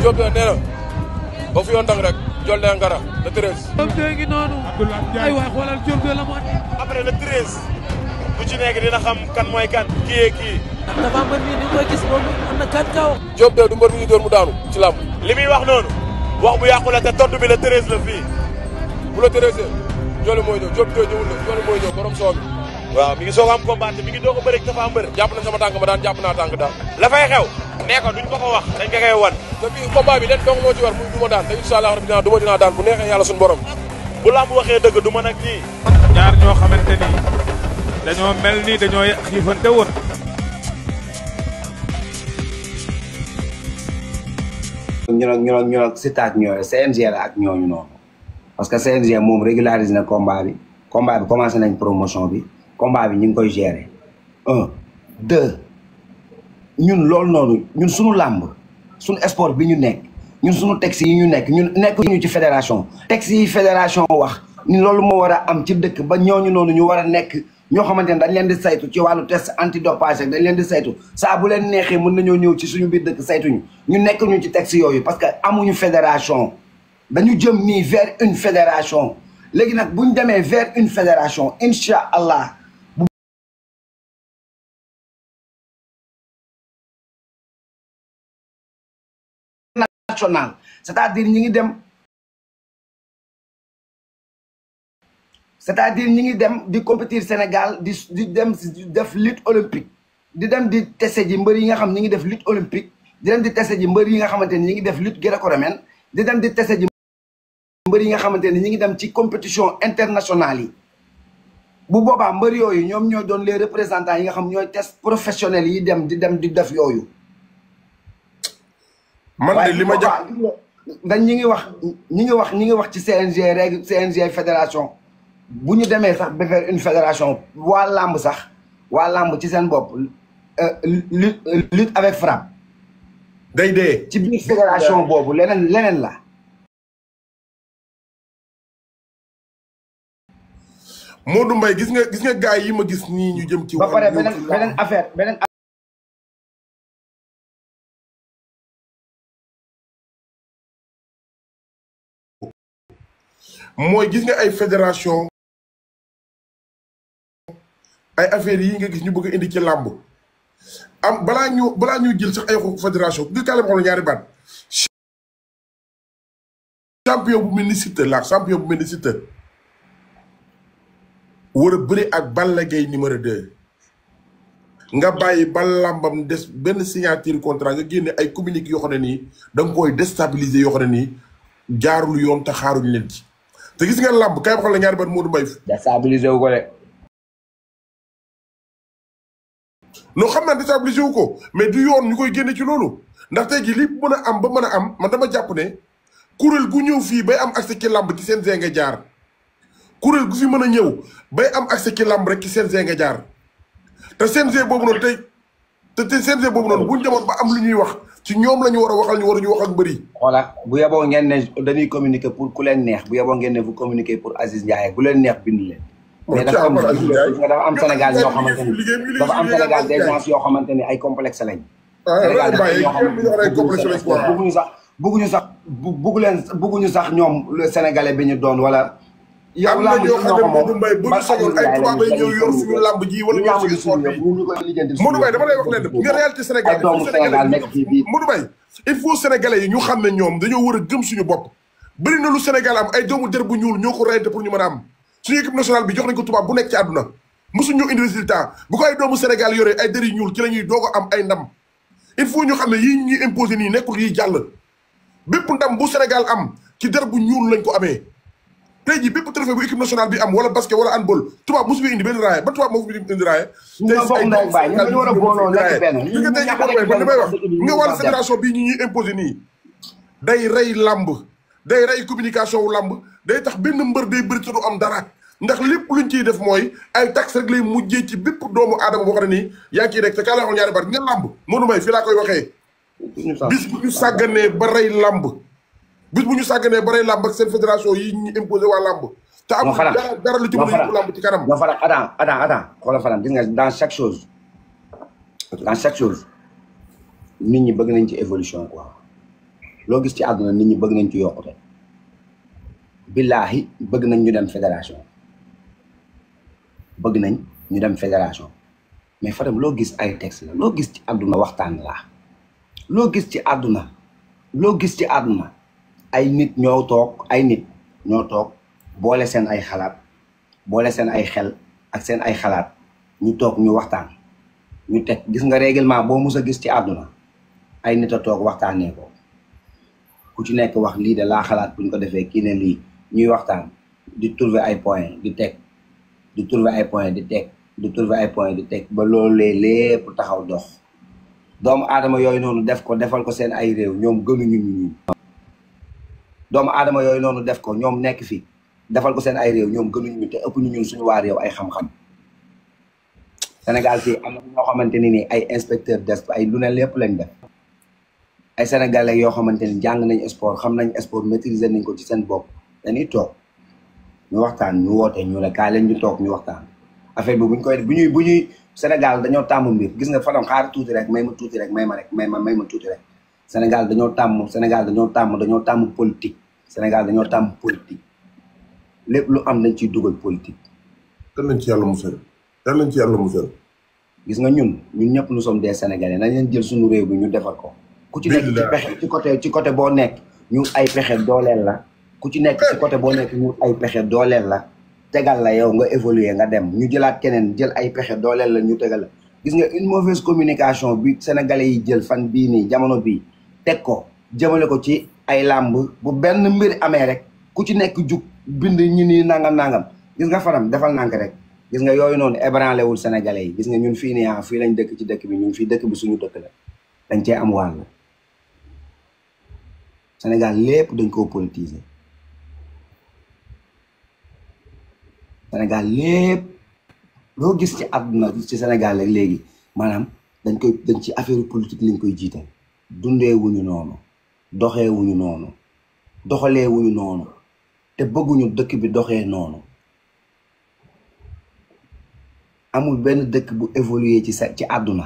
Diop de nee na ba fi yoon tàng rek jol de ngara le 13. Diop de ngi noonu. ay waay xoolal Diop de la mu andi. après le 13 bu ci nekk dina xam kan mooy kan kii kii. ndax dafa mbër mi ni koy gis moom am na 4 kaw. Diop de du mbër mi ñu door mu daanu ci làmb. li muy wax noonu wax bu yàqu la te tontu bi le 13 la fii. bu la 13 Joli mooy ñëw Diop de ñëwul de Joli mooy ñëw borom soo bi. waaw mi ngi soog a am combat mi ngi doog a bëri dafa am bëri. jàpp na sama tànk ma daan jàpp naa tànk daal. la fay xew. nee ko duñ ko ko wax dañ ko koy wan. te bii combat bi leen dong moo ci war muy duma daan te incha allah rabbi dinaa daan bu neexee yàlla suñu borom. bu lamb waxee dëgg du mën ak ñii. ñaar ñoo xamante ni dañoo mel ni dañoo xiifante woon. ñu nag Siteu ak ñooy CNG la ak ñooñu noonu parce que CNG moom régularisé na combat bi commencé nañ promotion bi combat bi ñu ngi koy gérer 1 2 ñun loolu noonu ñun suñu làmb suñu sport bi ñu nekk ñun suñu texte yi ñu nekk ñun nekk ñu ci fédération texte yi fédération wax ni loolu moo war a am ci dëkk ba ñooñu noonu ñu war a nekk ñoo xamante ne dañ leen di saytu ci wàllu test antidopage dañ leen di saytu saa bu leen neexee mën nañoo ñëw ci suñu biir dëkk saytuñu ñu nekk ñu ci texte yooyu parce que amuñu fédération dañu jëm nii vers une fédération léegi nag bu ñu demee vers une fédération incha allah national c'est-à-dire ñi ngi dem di compétir Sénégal di dem def lutte olympique di dem di tese ji mbër yi nga xam ñi ngi def lutte olympique di dem di tese ji mbër yi nga xamante ni ñi ngi def lutte gréco-romaine di dem di tese ji mbër yi nga xamante ni ñi ngi dem ci compétition internationale yi bu boobaa mbër yooyu ñoom ñooy doon les représentants yi nga xam ñooy test professionnels yi di def yooyu. man de li ma jàpp dañ ñi ngi wax ci CNG règle CNG fédération bu ñu demee sax ba faire une fédération waa làmb ci seen bopp lutte avec frappe day dee ci biir fédération boobu leneen la. Modou Mbaye gis nga gars yi ma gis nii ñu jëm ci. ba pare beneen affaire mooy gis nga ay fédération ay affaires yi nga gis ñu bëgg a indi ci làmb am balaa ñu jël sax ay fédération nga kàlla ma xam ne ñaari baat champion bu mel ni Siteu war a bëri ak Balla Gaye numéro 2 nga bàyyi ba làmbam des benn signature contrat nga génne ay communiqué yoo xam ne nii da nga koy déstabiliser yoo xam ne nii jaarul yoon te xaaruñ leen ci te gis nga làmb kay waxal la ñaari baat Modou Mbaye déstabiliser wu ko de. non xam naa déstabiliser wu ko mais du yoon ñu koy génne ci loolu ndax tey jii li mën a am ba mën a am man dama jàpp ne kuréel gu ñëw fii bay am accès ci làmb ci CNG nga jaar kuréel gu fi mën a ñëw bay am accès ci làmb rek ci CNG nga jaar te CNG boobu noonu te CNG boobu noonu bu ñu demoon ba am lu ñuy wax ci ñoom la ñu war a waxal ñu war ñu wax ak mbëri. voilà bu yeboo ngeen ne dañuy communiquer pour ku leen neex bu yeboo ngeen ne vous communiquer pour Aziz Ndiaye bu leen neex bind leen. mais dafa am Sénégal ñoo xamante ni dafa am Sénégal des gens yoo xamante ni ay complexe lañ. Sénégal bëgguñu sax ñoom le sénégalais bi ñu doon wala. yow am na ñoo xam ne Modou Mbaye bu ñu sañoon ay tubaab yi ñëw yor suñu làmb ji wala ñor suñu sport bi Modou Mbaye dama lay wax leen nga réalité Sénégal Modou Mbaye il faut sénégalais yi ñu xam ne ñoom dañoo war a gëm suñu bopp bëri na lu Sénégal am ay doomu der bu ñuul ñoo ko reyante pour ñu mën a am suñu équipe nationale bi jox nañ ko tubaab bu nekk ci àdduna mosuñ ñoo indi résultat bu ko ay doomu Sénégal yoree ay der yu ñuul ci la ñuy doog a am ay ndam il faut ñu xam ne yii ñuy imposé nii nekkul yiy jàll bépp ndam bu Sénégal am ci der bu ñuul lañ ko amee tey jii bépp trophée bu équipe nationale bi am wala basket wala handball tubaab mosu fi indi benn raaya ba tubaab moo fi indi raaya tey li may wax nga wàllu fédération bii ñu ñuy imposé nii day rey làmb day rey communication wu làmb day tax benn mbër day bëri te du am dara ndax lépp luñ ciy def mooy ay taxe rek lay mujjee ci bépp doomu aadama boo xam ne nii yaa ngi ciy rek te kaa la waxoon ñaari baat nga làmb Modou Mbaye fii laa koy waxee bis bu ñu sàgganee ba rey làmb bis bu ñu sàgganee ba rey làmb ak seen fédération yi ñu imposé waa làmb te amul dara lu ci mën a yóbbu làmb ci kanam non Fadam attends xoolal Fadam gis nga dans chaque chose nit ñi bëgg nañ ci évolution quoi loo gis ci àdduna nit ñi bëgg nañ ci yokkute billaahi bëgg nañ ñu dem fédération bëgg nañ ñu dem fédération mais Fadam loo gis ay texte la loo gis ci àdduna waxtaan la loo gis ci àdduna ay nit ñoo toog boole seen ay xalaat boole seen ay xel ak seen ay xalaat ñu toog ñu waxtaan ñu teg gis nga règlement boo mus a gis ci àdduna ay nit a toog waxtaanee ko ku ci nekk wax lii de laa xalaat buñ ko defee kii ne lii ñuy waxtaan di trouver ay point di teg di trouver ay point di teg di trouver ay point di teg ba loolu lépp taxaw dox doomu aadama yooyu noonu def ko defal ko seen ay réew ñoom gënuñu ñu doomu aadama yooyu noonu def ko ñoom nekk fi defal ko seen ay réew ñoom gënuñu ñu te ëpp ñu ñun suñu waa réew ay xam-xam Sénégal fii am na ñoo xamante ni nii ay inspecteur des ay lu ne lépp lañ def ay sénégalais yoo xamante ni jàng nañ sport xam nañ sport maîtriser nañ ko ci seen bopp dañuy toog ñu waxtaan ñu woote ñu ne kaay leen ñu toog ñu waxtaan affaire bi buñ koy bu ñuy Sénégal dañoo tàmm mbir gis nga Fadam xaar tuuti rek may ma tuuti rek may ma tuuti rek Sénégal dañoo tàmm politique Sénégal dañoo tàmm politique lépp lu am nañ ciy dugal politique. te nañ ci yàlla musal. gis nga ñun ñëpp nous sommes des Sénégalais nañ leen jël suñu réew bi ñu defar ko. ku ci nekk ci pexe ci côté boo nekk ñu ay pexe dooleel la. ku ci nekk ci côté boo nekk ñu ay pexe dooleel la. tegal la yow nga évoluer nga dem ñu jëlaat keneen jël ay pexe dooleel la ñu tegal la gis nga une mauvaise communication bi sénégalais yi jël fan bii nii jamono bii teg ko jëmale ko ci ay làmb bu benn mbir amee rek ku ci nekk jug bind ñi nii nangam gis nga Fadam defal nànk rek gis nga yooyu noonu ébranlé wul sénégalais yi gis nga ñun fii nii fii lañ dëkk ci dëkk bi ñun fii dëkk bi suñu dëkk la dañ cee am wàll Sénégal lépp dañ koo politiser Sénégal lépp loo gis ci àdduna ci Sénégal rek léegi maanaam dañ ci affaire politique lañ koy jiital dundee wuñu noonu doxee wuñu noonu doxalee wuñu noonu te bëgguñu dëkk bi doxee noonu amul benn dëkk bu évoluer ci àdduna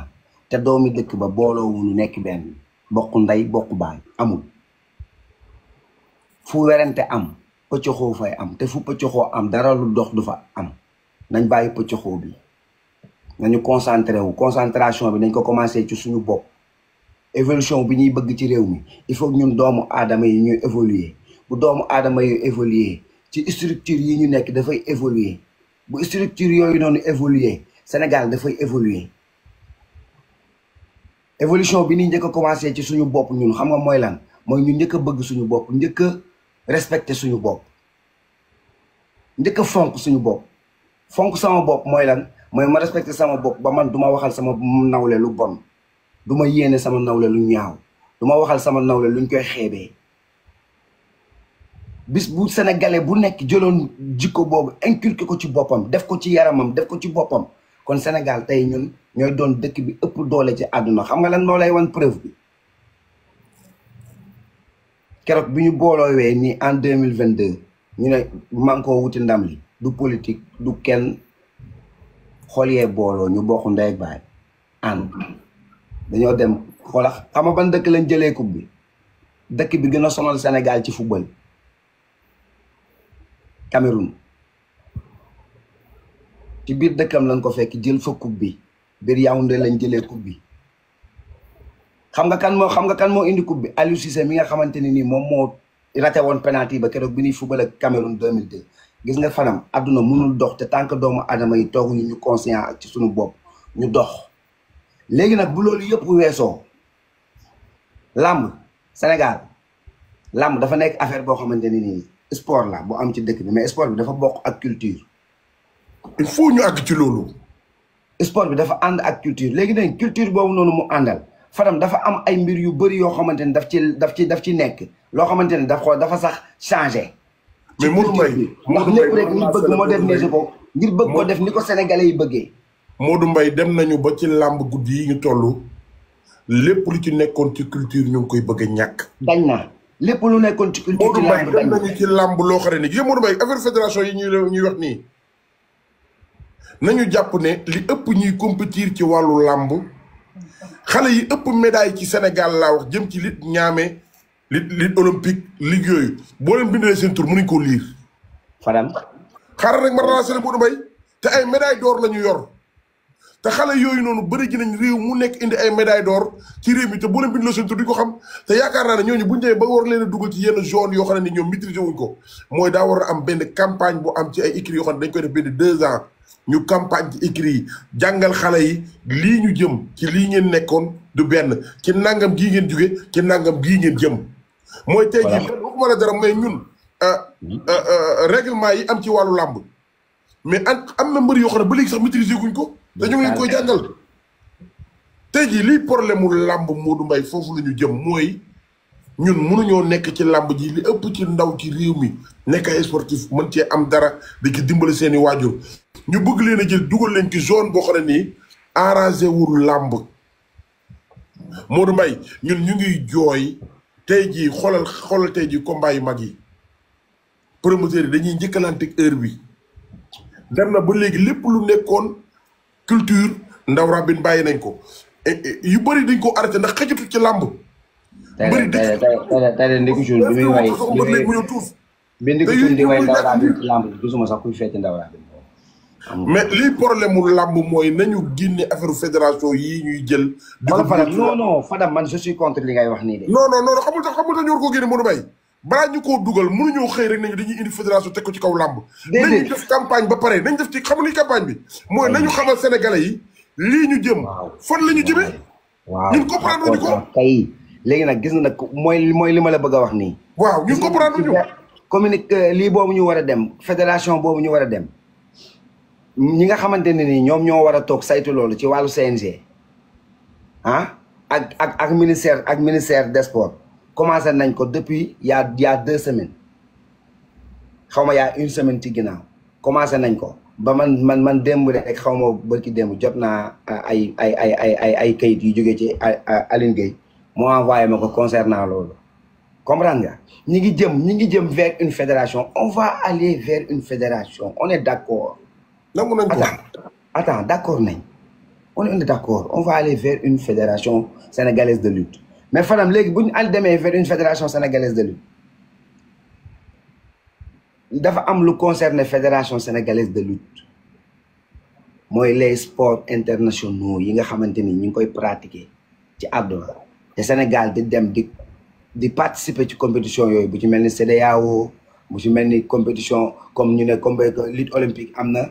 te doomi dëkk ba booloo wuñu nekk benn bokk ndey bokk baay amul fu werante am pëccoxoo fay am te fu pëccoxoo am dara lu dox du fa am nañ bàyyi pëccoxoo bi nañu concentré wu concentration bi nañ ko commencé ci suñu bopp évolution bi ñuy bëgg ci réew mi il faut ñun doomu aadama yi ñuy évoluer bu doomu aadama yu évoluer ci structure yi ñu nekk dafay évoluer bu structure yooyu noonu évoluer Sénégal dafay évoluer évolution bi ni njëkk a commencé ci suñu bopp ñun xam nga mooy lan mooy ñu njëkk a bëgg suñu bopp njëkk a respecté suñu bopp njëkk a fonk suñu bopp fonk sama bopp mooy lan mooy ma respecté sama bopp ba man duma waxal sama nawle lu bon duma yéene sama nawle lu ñaaw duma waxal sama nawle luñ koy xeebee bis bu sénégalais bu nekk jëloon jikko boobu inculqué ko ci boppam def ko ci yaramam def ko ci boppam kon Sénégal tey ñun ñooy doon dëkk bi ëpp doole ci àdduna xam nga lan moo lay wan preuve bi keroog bi ñu booloowee ni en 2022 ñu ne man koo wuti ndam li du politique du kenn xool yee booloo ñu bokk ndey ak baay ànd dañoo dem xoola xam nga ban dëkk lañ jëlee coupe bi dëkk bi gën a sonal Sénégal ci football Cameroun ci biir dëkkam lañ ko fekk jël fa coupe bi biir Yaoundé lañ jëlee coupe bi xam nga kan moo indi coupe bi Aliou Cissé mi nga xamante ni nii moom moo raté woon penalty ba keroog bi ñuy football ak Cameroun 2002 gis nga Fadam àdduna mënul dox te tant que doomu aadama yi tooguñu ñu conscient ak ci suñu bopp ñu dox léegi nag bu loolu yëpp weesoo làmb Sénégal làmb dafa nekk affaire boo xamante ni nii sport la bu am ci dëkk bi mais sport bi dafa bokk ak culture. il faut ñu àgg ci loolu. sport bi dafa ànd ak culture léegi nag culture boobu noonu mu àndal Fadam dafa am ay mbir yu bëri yoo xamante ni daf ci nekk loo xamante ni dafa sax changé. mais Modou Mbaye ndax lépp rek ngir bëgg moderniser ko ngir bëgg ko def ni ko sénégalais yi bëggee. Modou Mbaye dem nañu ba ci làmb guddi yi ñu toll lépp lu ci nekkoon ci culture ñu ngi koy bëgg a ñàkk. dañ na lépp lu nekkoon ci culture. Modou Mbaye dem nañu ci làmb loo xam ne yéen Modou Mbaye affaire fédération yi ñuy wax nii nañu jàpp ne li ëpp ñuy compétir ci wàllu làmb xale yi ëpp médaille ci Sénégal laa wax jëm ci lit ñaame lutte olympique ligue yooyu boo leen bindee seen tur mënuñ koo liir. Fadam. xaaral rek ma relancé ne Modou Mbaye te ay médaille d'or la ñu yor te xale yooyu noonu bëri gi nañ réew mu nekk indi ay médaille d'or ci réew mi te boo leen bindee seen tur duñ ko xam te yaakaar naa ne ñooñu buñ demee ba war leen a dugal ci yenn zone yoo xam ne ni ñoom maîtriser wuñ ko mooy daa war a am benn campagne bu am ci ay écrits yoo xam ne dañ koy def benn 2 ans ñu campagne ci écrits yi jàngal xale yi lii ñu jëm ci lii ngeen nekkoon du benn ci nangam gii ngeen jóge ci nangam gii ngeen jëm. mooy tey jii waxuma la dara mais ñun règlement yi am ci wàllu làmb mais am na mbër yoo xam ne ba léegi sax maîtriser guñ ko dañu leen koy jàngal tey jii lii problème mu làmb Modou Mbaye foofu la ñu jëm mooy ñun mënuñoo nekk ci làmb ji li ëpp ci ndaw ci réew mi nekk ay sportif mën cee am dara di ci dimbali seeni waajur ñu bëgg leen a jël dugal leen ci zone boo xam ne nii arrangé wul làmb Modou Mbaye ñun ñu ngi jooy tey jii xoolal tey jii combat yu mag yi promoteurs yi dañuy njëkkalanteeg heure bi dem na ba léegi lépp lu nekkoon culture ndaw rabin bàyyi nañ ko yu bëri dañ ko arrêté ndax xëjatu ci làmb. bëri tey Ndékou Thioune bi muy way Ndékou Thioune di way ndaw rabin ci làmb gisuma sax kuy feeti ndaw rabin. mais lii problème mu làmb mooy nañu génne affaire fédération yii ñuy jël. di ko non Fadam man je suis contre li ngay wax nii de. non xamul tax ñu war koo génne Modou Mbaye balaa ñu koo dugal mënuñoo xëy rek nañu dañuy indi fédération teg ko ci kaw làmb. nañu def campagne ba pare nañ def ci xamuñu campagne bi. mooy nañu xamal sénégalais yi lii ñu jëm. fan la ñu jëmee. waaw ñun comprendre ñu ko. kay léegi nag gis nga nag mooy li ma la bëgg a wax nii. waaw ñun comprendre ñu. communique lii boobu ñu war a dem fédération boobu ñu war a dem. ñi nga xamante ne ni ñoom ñoo war a toog saytu loolu ci wàllu CNG ak ministère des sports commencé nañ ko depuis y a 2 semaines xaw ma y a 1 semaine ci ginnaaw commencé nañ ko ba man démb rek xaw ma bërki démb jot naa ay kayit yu jógee ci Aline Gueye moo envoyé ma ko concernant loolu comprendre nga ñi ngi jëm vers une fédération on va aller vers une fédération on est d'accord. Attends, d'accord, on est d'accord. On va aller vers une fédération sénégalaise de lutte. Mais Fadam, si on aller vers une fédération sénégalaise de lutte, il y a ce qui concerne la fédération sénégalaise de lutte. Moi, les sports internationaux, qui sont pratiqués ci àdduna te Sénégal di participer à la compétition yooyu bu ci mel ni CEDEAO bu ci mel ni compétition comme ñu ne comme lutte olympique am na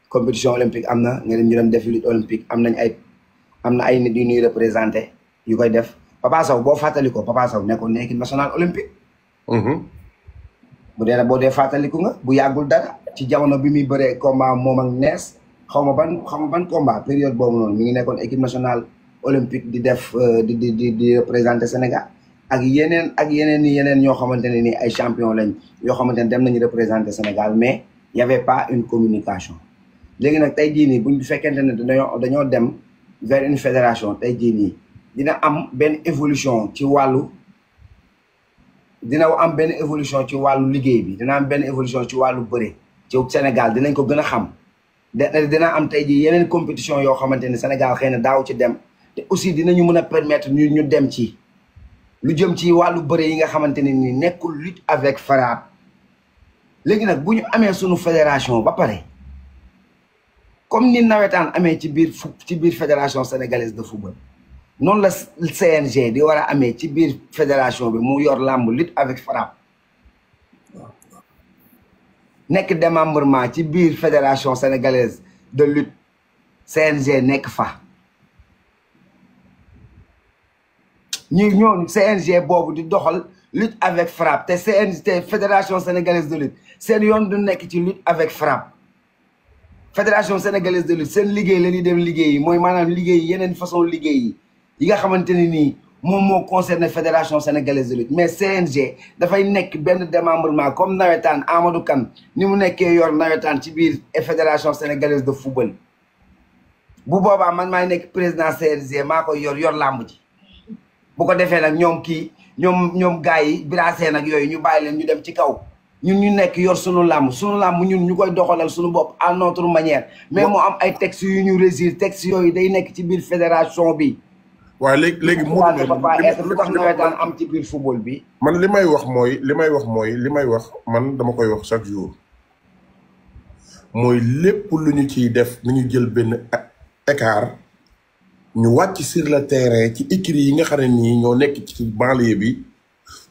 compétition olympique am na nga dem ñu dem def lutte olympique am na ay nit yu ñuy représenté yu koy def Papa Sow boo fàttaliku Papa Sow nekkoon na équipe nationale olympique. bu dee boo dee fàttaliku nga bu yàggul dara ci jamono bi muy bëree combat moom ak nees xaw ma ban combat période boobu noonu mi ngi nekkoon équipe nationale olympique di def di représenté Sénégal ak yeneen ñoo xamante ne ni ay champion lañ yoo xamante ne dem nañu représenté Sénégal mais y avait pas une communication. léegi nag tey jii nii buñ fekkente ne dañoo dem vers une fédération tey jii nii dina am benn évolution ci wàllu liggéey bi dina am benn évolution ci wàllu bëre ci Sénégal dinañ ko gën a xam dina am tey jii yeneen compétition yoo xamante ne Sénégal xëy na daaw ci dem te aussi dinañu mën a permettre ñu dem ci lu jëm ci wàllu bëre yi nga xamante ne ni nekkul lutte avec frappe léegi nag bu ñu amee sunu fédération ba pare comme ni nawetaan amee ci biir fédération sénégalaise de football noonu la CNG di war a amee ci biir fédération bi mu yor làmb lutte avec frappe nekk démembrement ci biir fédération sénégalaise de lutte CNG nekk fa ñooñu CNG boobu di doxal lutte avec frappe te CNG fédération sénégalaise de lutte seen yoon du nekk ci lutte avec frappe fédération sénégalaise de lutte seen liggéey la ñuy dem liggéey yi mooy maanaam liggéey yeneen façon liggéey yi nga xamante ne nii moom moo concerné fédération sénégalaise de lutte mais CNG dafay nekk benn démembrement comme nawetaan Amadou Kane ni mu nekkee yor nawetaan ci biir fédération sénégalaise de football bu boobaa man maay nekk président CNG maa koy yor làmb ji bu ko defee nag ñoom gars yi birasee nag yooyu ñu bàyyi leen ñu dem ci kaw ñun ñu nekk yor sunu làmb ñun ñu koy doxalal sunu bopp à notre manière mais moo am ay textes yu ñu régir textes yooyu day nekk ci biir fédération bi waaye léegi lu tax nawetaan am ci biir football bi. man li may wax man dama koy wax chaque jour mooy lépp lu ñu ciy def nañu jël benn écart ñu wàcc sur le terrain ci écuries yi nga xam ne nii ñoo nekk ci banlieue bi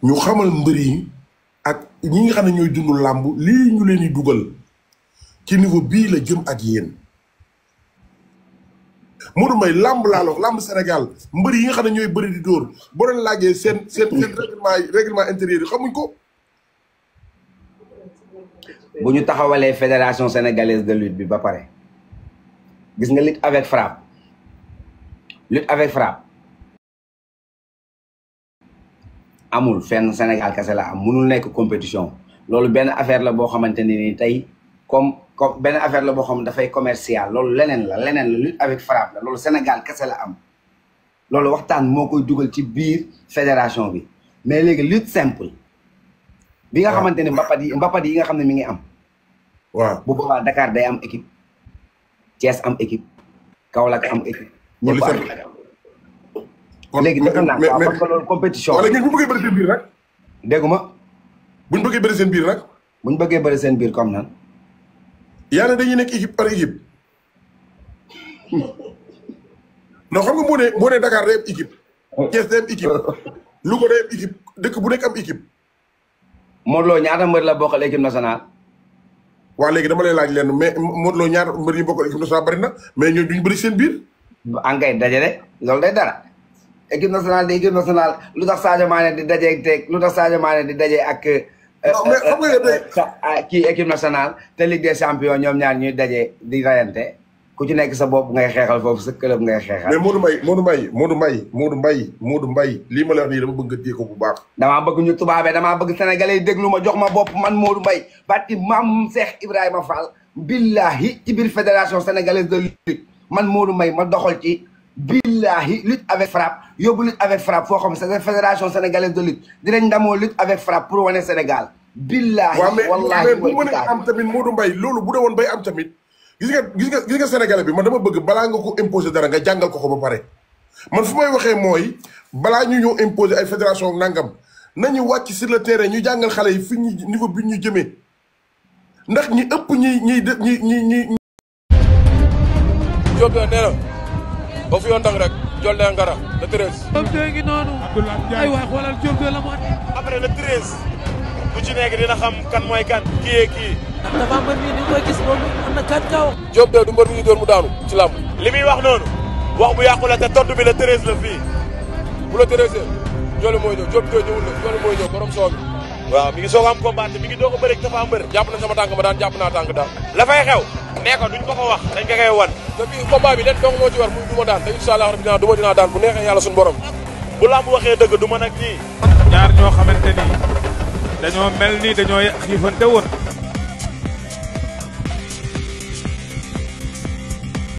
ñu xamal mbër yi ak ñi nga xam ne ñooy dund làmb lii ñu leen di dugal ci niveau bii la jëm ak yéen. Modou Mbaye làmb laa wax làmb Sénégal mbër yi nga xam ne ñooy bëri di dóor boo leen laajee seen règlement intérieur yi xamuñ ko. bu ñu taxawalee fédération sénégalaise de lutte bi ba pare gis nga lutte avec frappe amul fenn Sénégal kese la am mënul nekk compétition loolu benn affaire la boo xamante ne ni tey comme benn affaire la boo xam dafay commercial loolu leneen la lutte avec frappe la loolu Sénégal kese la am loolu waxtaan moo koy dugal ci biir fédération bi mais léegi lutte simple bi nga xamante ne mbapat yi nga xam ne mi ngi am waaw bu boobaa Dakar day am équipe Thiès am équipe Kaolack am équipe ñëpp am léegi dafa naan parce que loolu compétition wala ngeen bu bëggee bëri seen biir nag dégguma buñ bëggee bëri seen biir nag buñ bëggee bëri seen biir comme nan yaa ne dañuy nekk équipe par équipe non xam nga moo ne Dakar day am équipe Thiès day am équipe Louga day am équipe dëkk bu nekk am équipe Modou Lo ñaata mbër la bokkal équipe nationale waa léegi dama lay laaj leen mais Modou Lo ñaata mbër yi bokkal équipe nationale bari na mais ñooñu duñ bëri seen biir engay dajale loolu day dara équipe nationale di équipe nationale lu tax Sadio Mané di daje ak mais xam nga kii équipe nationale te Ligue des champions ñoom ñaar ñuy daje di rayante ku ci nekk sa bopp ngay xeexal foofu sa club ngay xeexal. mais Modou Mbaye lii ma la wax nii dama bëgg nga téye ko bu baax. damaa bëgg ñu tubaabee damaa bëgg sénégalais yi déglu ma jox ma bopp man Modou Mbaye barki maam Cheikh Ibrahima Fall. billahi ci biir fédération sénégalaise de lutte man Modou Mbaye ma doxal ci. billahi lutte avec frappe yóbbu lutte avec frappe foo xam ne fédération sénégalaise de lutte dinañ ndamoo lutte avec frappe pour wane Sénégal. billahi wallahi mais bu mën a am tamit Modou Mbaye loolu bu dee woon bay am tamit gis nga sénégalais bi man dama bëgg balaa nga ko imposer dara nga jàngal ko ba pare. man fu may waxee mooy balaa ñu ñëw imposer ay fédération nangam nañu wàcc sur le terrain ñu jàngal xale yi fi ñu niveau bi ñu jëmee ndax ñi ëpp ñi. Diop nee na ba fi yoon dang rek jol ne ngara le 13. Diop de ngi noonu. ay waay xoolal Diop de la moo après le 13 bu ci nekk dina xam kan mooy kan kii kii. dafa mbër mi ni koy gis moom am na 4 kaw. Diop de du mbër mi ñu door mu daanu ci làmb. li muy wax noonu wax bu yàqu la te tontu bi le 13 la fii. bu le 13 Ndiol mooy ñëw Diop de ñëwul la Ndiol mooy ñëw borom soo bi. waaw mi ngi soog am combat mi ngi doog a bëri dafa am mbër. jàpp na sama tànk ma daan jàpp naa tànk daal. la fay xew. nee ko duñ ko ko wax dañ ko koy wan. te bii combat bi leen dong moo ci war muy du ma daan te incha allah rabbi dinaa daan bu neexee yàlla suñu borom. bu lamb waxee dëgg du mën ak ñii. ñaar ñoo xamante ni dañoo mel ni dañoo xiifante woon